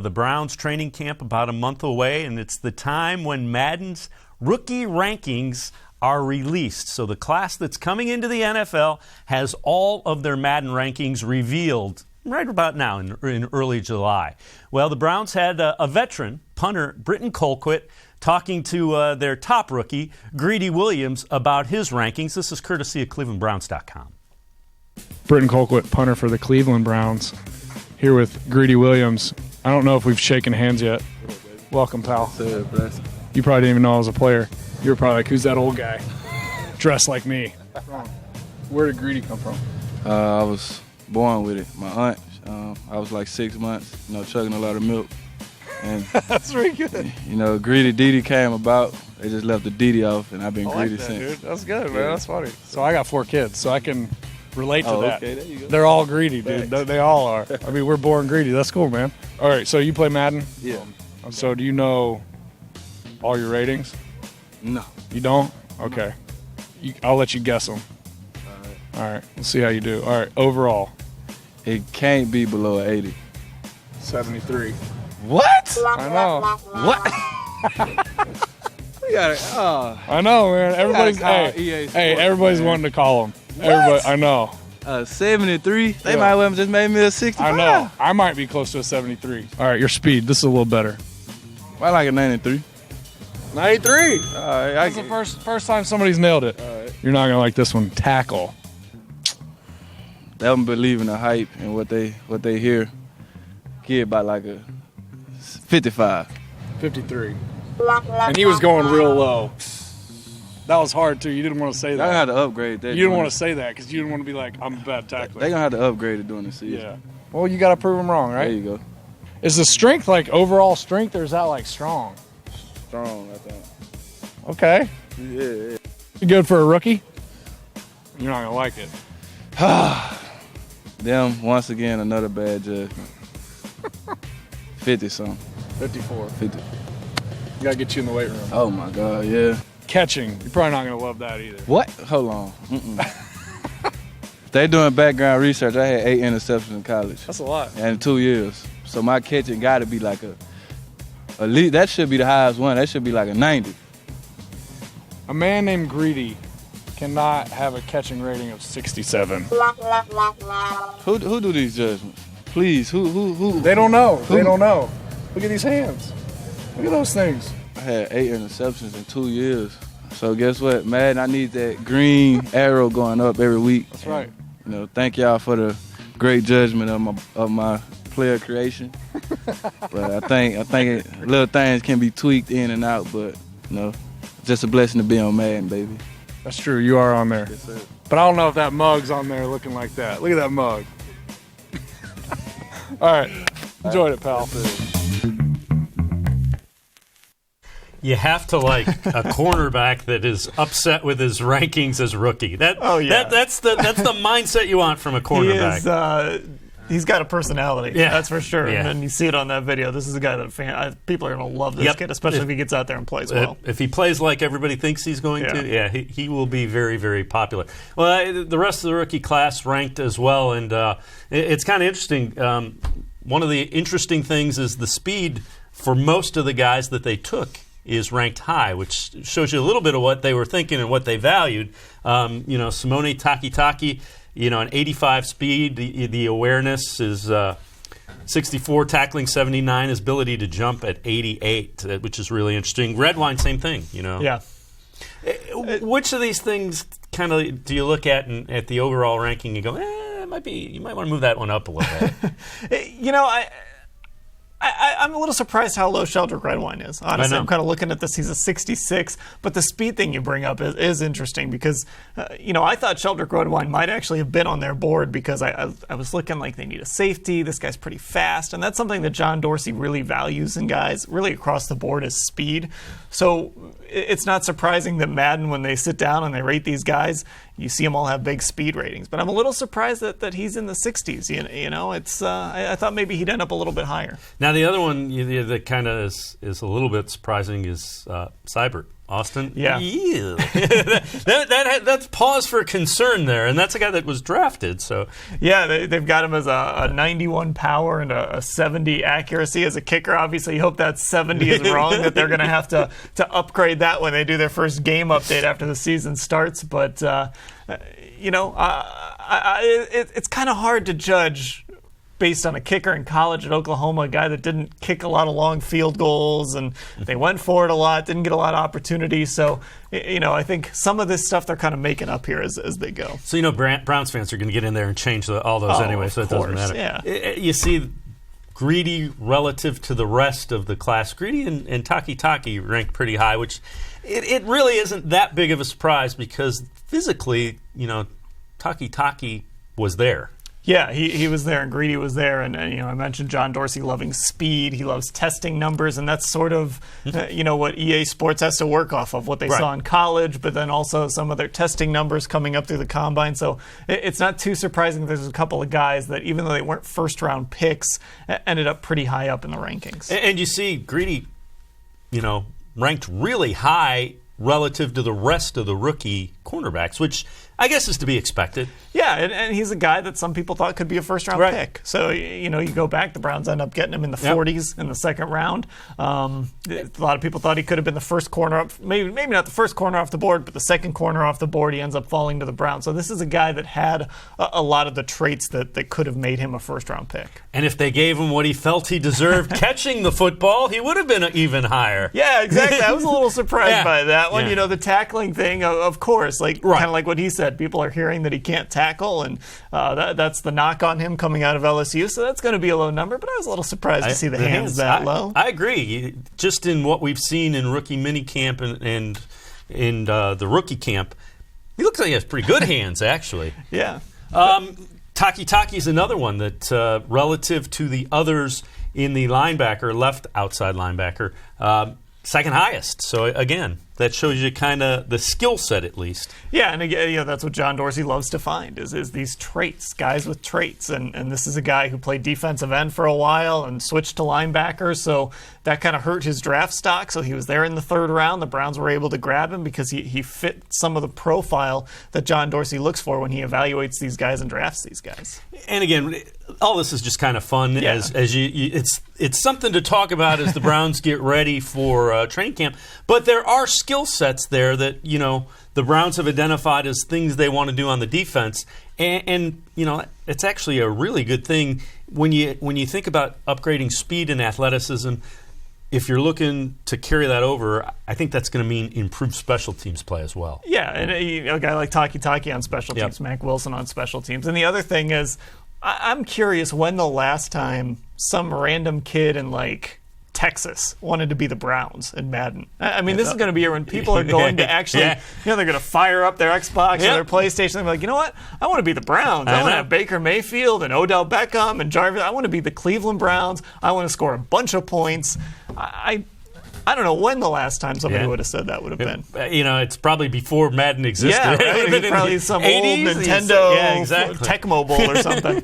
The Browns training camp about a month away, and it's the time when Madden's rookie rankings are released. So the class that's coming into the NFL has all of their Madden rankings revealed right about now in early July. Well, the Browns had a veteran, punter, Britton Colquitt, talking to their top rookie, Greedy Williams, about his rankings. This is courtesy of cleveland.com. Britton Colquitt, punter for the Cleveland Browns, here with Greedy Williams. I don't know if we've shaken hands yet. Welcome, pal. You probably didn't even know I was a player. You were probably like, who's that old guy? Dressed like me. Where did Greedy come from? I was born with it. My aunt, I was like 6 months, chugging a lot of milk. And That's very good. Greedy Didi came about. They just left the Didi off, and I've been greedy since. Dude. That's good, man. That's funny. So I got 4 kids, so I can relate to that. Okay, there you go. They're all greedy, dude. They all are. I mean, we're born greedy. That's cool, man. All right, so you play Madden? Yeah. So do you know all your ratings? No. You don't? Okay. I'll let you guess them. All right. Let's see how you do. All right. Overall. It can't be below 80. 73. What? I know. What? We got it. I know, man. Everybody's everybody's wanting to call them. Everybody. I know. 73. They Yeah. might well have just made me a 65. I know. I might be close to a 73. All right. Your speed. This is a little better. I like a 93. 93. That's That's the first time somebody's nailed it. right. You're not gonna like this one. Tackle. They don't believe in the hype and what they hear. Get about like a 55. 53. And he was going real low. That was hard too. You didn't want to say They're gonna that. have to upgrade that. You didn't want to say that because you didn't want to be like, I'm a bad tackler. They're gonna have to upgrade it during the season. Yeah. Well, you got to prove them wrong, right? There you go. Is the strength like overall strength, or is that like strong? Strong, I think. Okay. Yeah. You good for a rookie? You're not gonna like it. Them, once again, another bad judgment. 50-something. 54. 50. You gotta get you in the weight room. Oh, my God, yeah. Catching. You're probably not gonna love that either. What? Hold on. They doing background research. I had 8 interceptions in college. That's a lot. And in 2 years. So my catching got to be like a lead. That should be the highest one. That should be like a 90. A man named Greedy cannot have a catching rating of 67. Who do these judgments? Please, who? They don't know. They don't know. Look at these hands. Look at those things. I had 8 interceptions in 2 years. So guess what, Madden? I need that green arrow going up every week. That's right. Thank y'all for the great judgment of my player creation. But I think little things can be tweaked in and out. But just a blessing to be on Madden, baby. That's true. You are on there. Yes, sir. But I don't know if that mug's on there looking like that. Look at that mug. All right. Enjoyed it, pal. You have to like a cornerback that is upset with his rankings as rookie. That's the mindset you want from a cornerback. He's got a personality. Yeah. That's for sure. Yeah. And you see it on that video. This is a guy that people are going to love this kid, especially if he gets out there and plays well. If he plays like everybody thinks he's going to, he will be very, very popular. Well, the rest of the rookie class ranked as well, and it's kind of interesting. One of the interesting things is the speed for most of the guys that they took is ranked high, which shows you a little bit of what they were thinking and what they valued. Sione-takitaki, an 85 speed. The awareness is 64, tackling 79, his ability to jump at 88, which is really interesting. Redwine, same thing. Yeah. Which of these things kind of do you look at at the overall ranking and go, it might be, you might want to move that one up a little bit? I'm a little surprised how low Sheldrick Redwine is. Honestly, I'm kind of looking at this. He's a 66, but the speed thing you bring up is interesting because, I thought Sheldrick Redwine might actually have been on their board because I was looking like they need a safety. This guy's pretty fast, and that's something that John Dorsey really values in guys, really across the board, is speed. So it's not surprising that Madden, when they sit down and they rate these guys, you see them all have big speed ratings. But I'm a little surprised that he's in the 60s. It's I thought maybe he'd end up a little bit higher. Now the other one that kind of is a little bit surprising is Seibert. Austin. Yeah. That's pause for concern there, and that's a guy that was drafted. So yeah, they've got him as a 91 power and a 70 accuracy as a kicker. Obviously, you hope that 70 is wrong, that they're going to have to upgrade that when they do their first game update after the season starts. But it's kind of hard to judge based on a kicker in college at Oklahoma, a guy that didn't kick a lot of long field goals, and they went for it a lot, didn't get a lot of opportunities. So, I think some of this stuff they're kind of making up here as they go. So, Browns fans are going to get in there and change all those anyway, so it doesn't matter. Yeah. You see Greedy relative to the rest of the class. Greedy and Takitaki ranked pretty high, which it really isn't that big of a surprise because physically, Takitaki was there. Yeah, he was there, and Greedy was there, and I mentioned John Dorsey loving speed. He loves testing numbers, and that's sort of what EA Sports has to work off of, what they saw in college, but then also some of their testing numbers coming up through the combine. So it's not too surprising there's a couple of guys that, even though they weren't first-round picks, ended up pretty high up in the rankings. And you see Greedy, ranked really high relative to the rest of the rookie cornerbacks, which I guess is to be expected. Yeah, and he's a guy that some people thought could be a first-round pick. So, you go back, the Browns end up getting him in the 40s in the second round. A lot of people thought he could have been the first corner up, maybe not the first corner off the board, but the second corner off the board. He ends up falling to the Browns. So this is a guy that had a lot of the traits that could have made him a first-round pick. And if they gave him what he felt he deserved catching the football, he would have been even higher. Yeah, exactly. I was a little surprised by that one. Yeah. The tackling thing, of course, kind of like what he said. People are hearing that he can't tackle, and that's the knock on him coming out of LSU. So that's going to be a low number, but I was a little surprised to see the hands that low. I agree. Just in what we've seen in rookie minicamp and in the rookie camp, he looks like he has pretty good hands, actually. Yeah. Takitaki is another one that, relative to the others in the left outside linebacker, second highest. So, again, that shows you kind of the skill set, at least. Yeah, and again, that's what John Dorsey loves to find is these traits, guys with traits. And this is a guy who played defensive end for a while and switched to linebacker, so that kind of hurt his draft stock. So he was there in the third round. The Browns were able to grab him because he fit some of the profile that John Dorsey looks for when he evaluates these guys and drafts these guys. And again, all this is just kind of fun as it's something to talk about as the Browns get ready for training camp. But there are skill sets there that the Browns have identified as things they want to do on the defense, and it's actually a really good thing when you think about upgrading speed and athleticism. If you're looking to carry that over, I think that's going to mean improved special teams play as well. Yeah, and a guy like Takitaki on special teams, mack-Wilson on special teams. And the other thing is, I'm curious when the last time some random kid in Texas wanted to be the Browns in Madden. I mean, this is going to be when people are going to actually, they're going to fire up their Xbox or their PlayStation. They're like, you know what? I want to be the Browns. I want to have Baker Mayfield and Odell Beckham and Jarvis. I want to be the Cleveland Browns. I want to score a bunch of points. I don't know when the last time somebody would have said that would have been. It's probably before Madden existed. Yeah, right? It was probably some 80s, old Nintendo Tech Mobile or something.